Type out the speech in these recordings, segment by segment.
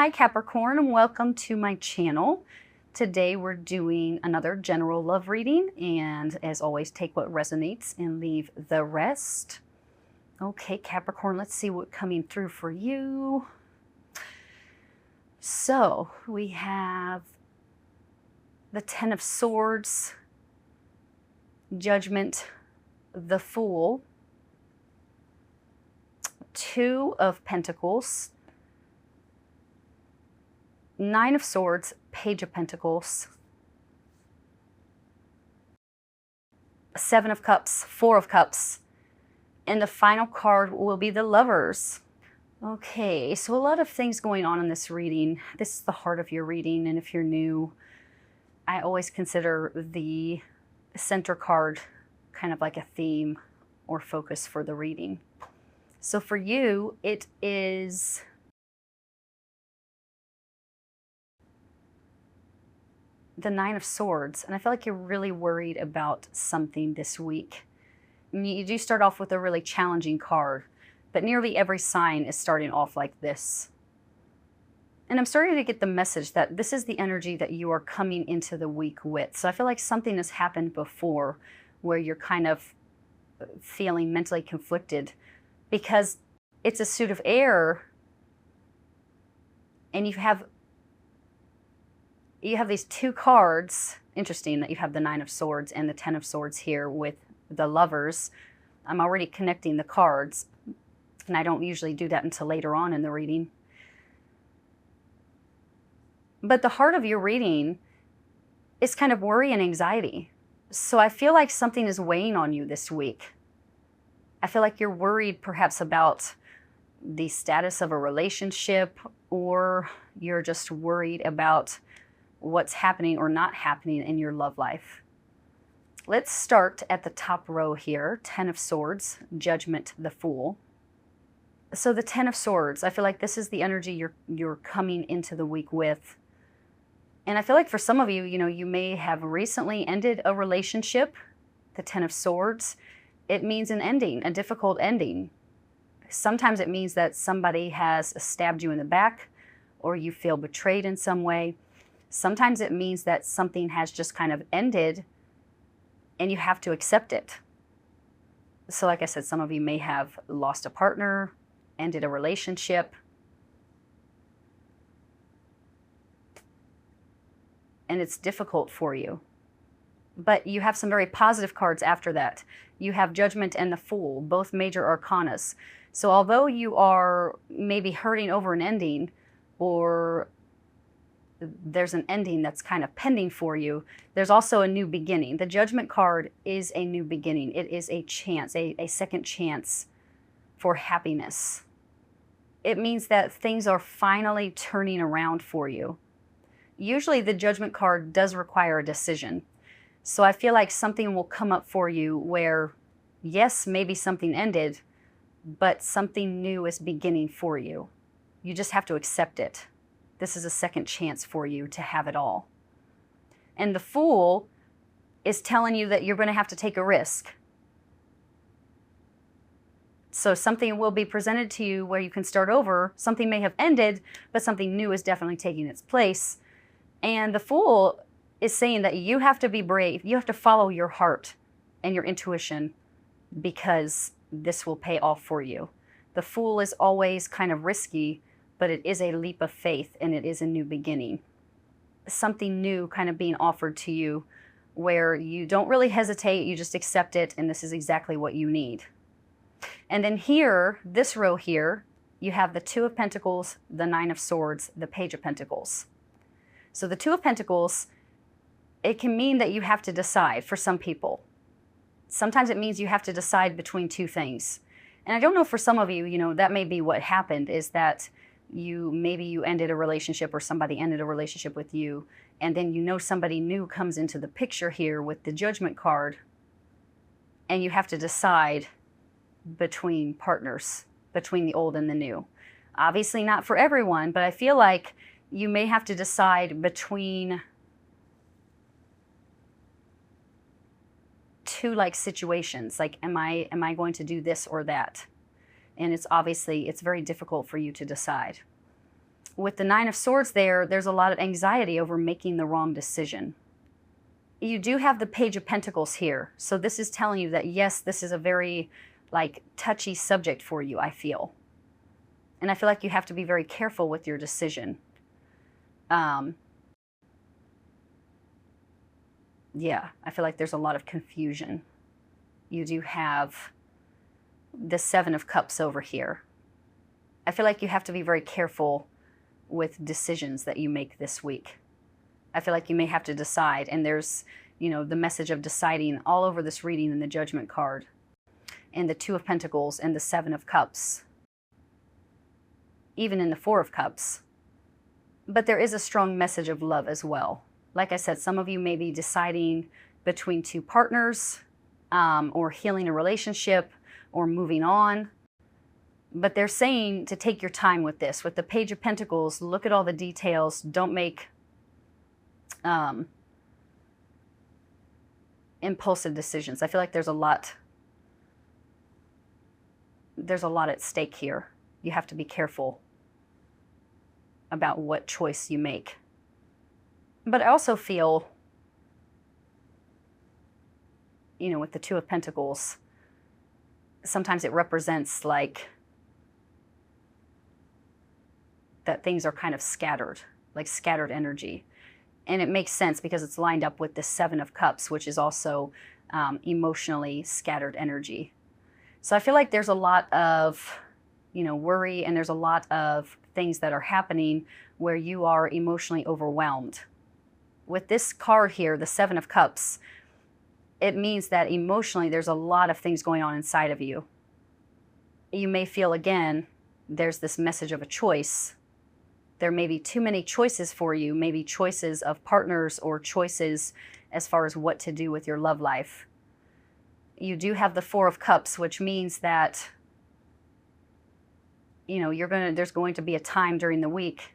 Hi Capricorn, and welcome to my channel. Today we're doing another general love reading, and as always, take what resonates and leave the rest. Okay, Capricorn, let's see what's coming through for you. So we have the Ten of Swords, Judgment, the Fool, Two of Pentacles, Nine of Swords, Page of Pentacles, Seven of Cups, Four of Cups, and the final card will be the Lovers. Okay, so a lot of things going on in this reading. This is the heart of your reading, and if you're new, I always consider the center card kind of like a theme or focus for the reading. So for you, it is the Nine of Swords, and I feel like you're really worried about something this week. And you do start off with a really challenging card, but nearly every sign is starting off like this. And I'm starting to get the message that this is the energy that you are coming into the week with. So I feel like something has happened before where you're kind of feeling mentally conflicted because it's a suit of air, and you have these two cards. Interesting that you have the Nine of Swords and the Ten of Swords here with the Lovers. I'm already connecting the cards, and I don't usually do that until later on in the reading. But the heart of your reading is kind of worry and anxiety. So I feel like something is weighing on you this week. I feel like you're worried perhaps about the status of a relationship, or you're just worried about what's happening or not happening in your love life. Let's start at the top row here. Ten of Swords, Judgment, the Fool. So the Ten of Swords, I feel like this is the energy you're coming into the week with. And I feel like for some of you, you may have recently ended a relationship. The Ten of Swords, it means an ending, a difficult ending. Sometimes it means that somebody has stabbed you in the back, or you feel betrayed in some way. Sometimes it means that something has just kind of ended and you have to accept it. So like I said, some of you may have lost a partner, ended a relationship, and it's difficult for you. But you have some very positive cards after that. You have Judgment and the Fool, both major arcanas. So although you are maybe hurting over an ending, or there's an ending that's kind of pending for you, there's also a new beginning. The Judgment card is a new beginning. It is a chance, a second chance for happiness. It means that things are finally turning around for you. Usually the Judgment card does require a decision. So I feel like something will come up for you where, yes, maybe something ended, but something new is beginning for you. You just have to accept it. This is a second chance for you to have it all. And the Fool is telling you that you're going to have to take a risk. So something will be presented to you where you can start over. Something may have ended, but something new is definitely taking its place. And the Fool is saying that you have to be brave. You have to follow your heart and your intuition, because this will pay off for you. The Fool is always kind of risky, but it is a leap of faith, and it is a new beginning. Something new kind of being offered to you where you don't really hesitate, you just accept it, and this is exactly what you need. And then here, this row here, you have the Two of Pentacles, the Nine of Swords, the Page of Pentacles. So the Two of Pentacles, it can mean that you have to decide for some people. Sometimes it means you have to decide between two things. And I don't know, for some of you, that may be what happened, is that maybe you ended a relationship, or somebody ended a relationship with you, and then somebody new comes into the picture here with the Judgment card, and you have to decide between partners, between the old and the new. Obviously not for everyone, but I feel like you may have to decide between two situations, like am I going to do this or that? And it's very difficult for you to decide. with the Nine of Swords there's a lot of anxiety over making the wrong decision. You do have the Page of Pentacles here. So this is telling you that, yes, this is a very like touchy subject for you, I feel. And I feel like you have to be very careful with your decision. Yeah, I feel like there's a lot of confusion. You do have the Seven of Cups over here. I feel like you have to be very careful with decisions that you make this week. I feel like you may have to decide, and there's, you know, the message of deciding all over this reading in the Judgment card, and the Two of Pentacles, and the Seven of Cups, even in the Four of Cups. But there is a strong message of love as well. Like I said, some of you may be deciding between two partners, or healing a relationship, or moving on. But they're saying to take your time with this. With the Page of Pentacles, look at all the details. Don't make impulsive decisions. I feel like there's a lot at stake here. You have to be careful about what choice you make. But I also feel, you know, with the Two of Pentacles, sometimes it represents like that things are kind of scattered, like scattered energy. And it makes sense because it's lined up with the Seven of Cups, which is also emotionally scattered energy. So I feel like there's a lot of, you know, worry, and there's a lot of things that are happening where you are emotionally overwhelmed. With this card here, the Seven of Cups, it means that emotionally there's a lot of things going on inside of you. You may feel, again, there's this message of a choice. There may be too many choices for you, maybe choices of partners or choices as far as what to do with your love life. You do have the Four of Cups, which means that, you know, there's going to be a time during the week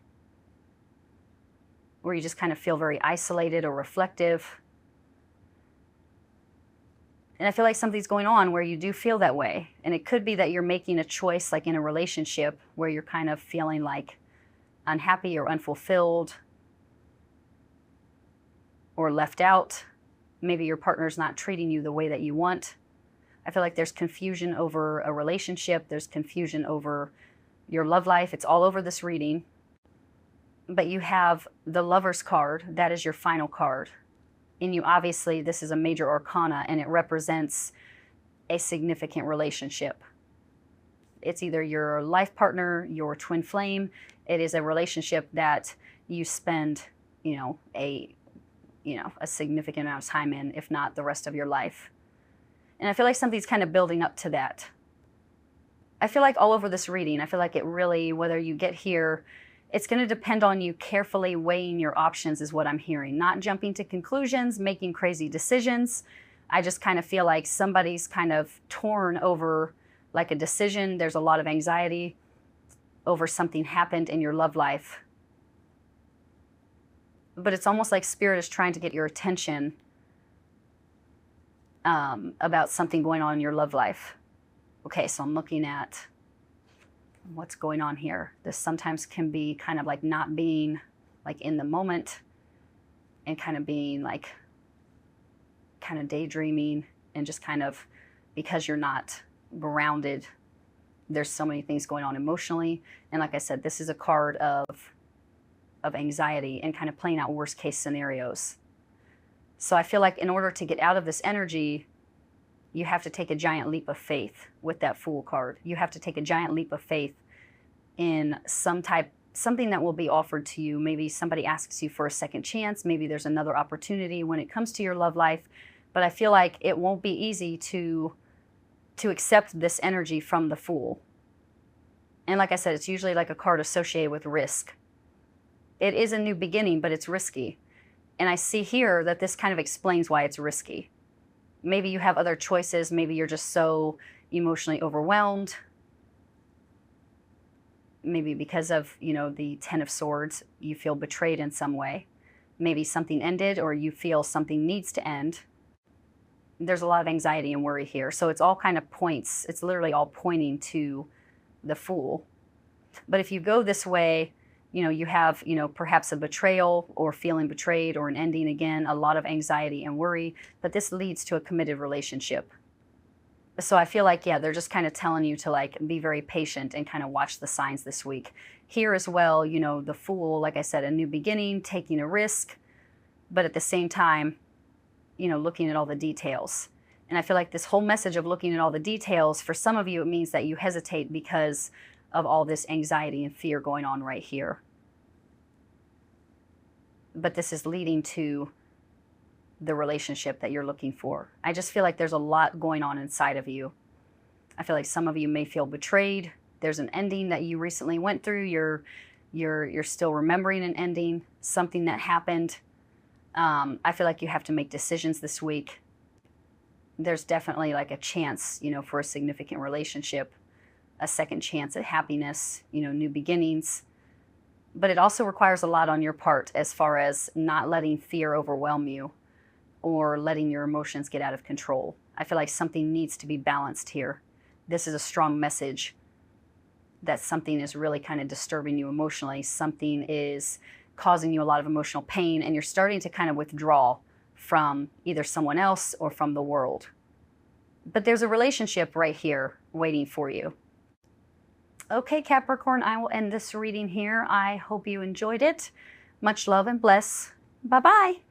where you just kind of feel very isolated or reflective. And I feel like something's going on where you do feel that way. And it could be that you're making a choice, like in a relationship, where you're kind of feeling like unhappy or unfulfilled or left out. Maybe your partner's not treating you the way that you want. I feel like there's confusion over a relationship. There's confusion over your love life. It's all over this reading. But you have the Lover's card. That is your final card. And you obviously, this is a major arcana, and it represents a significant relationship. It's either your life partner, your twin flame. It is a relationship that you spend, a significant amount of time in, if not the rest of your life. And I feel like something's kind of building up to that. I feel like all over this reading, I feel like it really, whether you get here, it's going to depend on you carefully weighing your options is what I'm hearing. Not jumping to conclusions, making crazy decisions. I just kind of feel like somebody's kind of torn over like a decision. There's a lot of anxiety over something happened in your love life. But it's almost like Spirit is trying to get your attention about something going on in your love life. Okay, so I'm looking at what's going on here. This sometimes can be kind of like not being like in the moment and kind of being like kind of daydreaming and just kind of because you're not grounded. There's so many things going on emotionally. And like I said, this is a card of anxiety and kind of playing out worst case scenarios. So I feel like in order to get out of this energy, you have to take a giant leap of faith with that Fool card. You have to take a giant leap of faith in something that will be offered to you. Maybe somebody asks you for a second chance. Maybe there's another opportunity when it comes to your love life. But I feel like it won't be easy to accept this energy from the Fool. And like I said, it's usually like a card associated with risk. It is a new beginning, but it's risky. And I see here that this kind of explains why it's risky. Maybe you have other choices. Maybe you're just so emotionally overwhelmed. Maybe because of, the Ten of Swords, you feel betrayed in some way. Maybe something ended or you feel something needs to end. There's a lot of anxiety and worry here. So it's all kind of points. It's literally all pointing to the Fool. But if you go this way, You have, perhaps a betrayal or feeling betrayed or an ending again, a lot of anxiety and worry, but this leads to a committed relationship. So I feel like, yeah, they're just kind of telling you to like be very patient and kind of watch the signs this week. Here as well, the Fool, like I said, a new beginning, taking a risk, but at the same time, looking at all the details. And I feel like this whole message of looking at all the details, for some of you, it means that you hesitate because of all this anxiety and fear going on right here. But this is leading to the relationship that you're looking for. I just feel like there's a lot going on inside of you. I feel like some of you may feel betrayed. There's an ending that you recently went through. You're still remembering an ending, something that happened. I feel like you have to make decisions this week. There's definitely like a chance, for a significant relationship, a second chance at happiness, new beginnings. But it also requires a lot on your part as far as not letting fear overwhelm you or letting your emotions get out of control. I feel like something needs to be balanced here. This is a strong message that something is really kind of disturbing you emotionally. Something is causing you a lot of emotional pain, and you're starting to kind of withdraw from either someone else or from the world. But there's a relationship right here waiting for you. Okay, Capricorn, I will end this reading here. I hope you enjoyed it. Much love and bless. Bye-bye.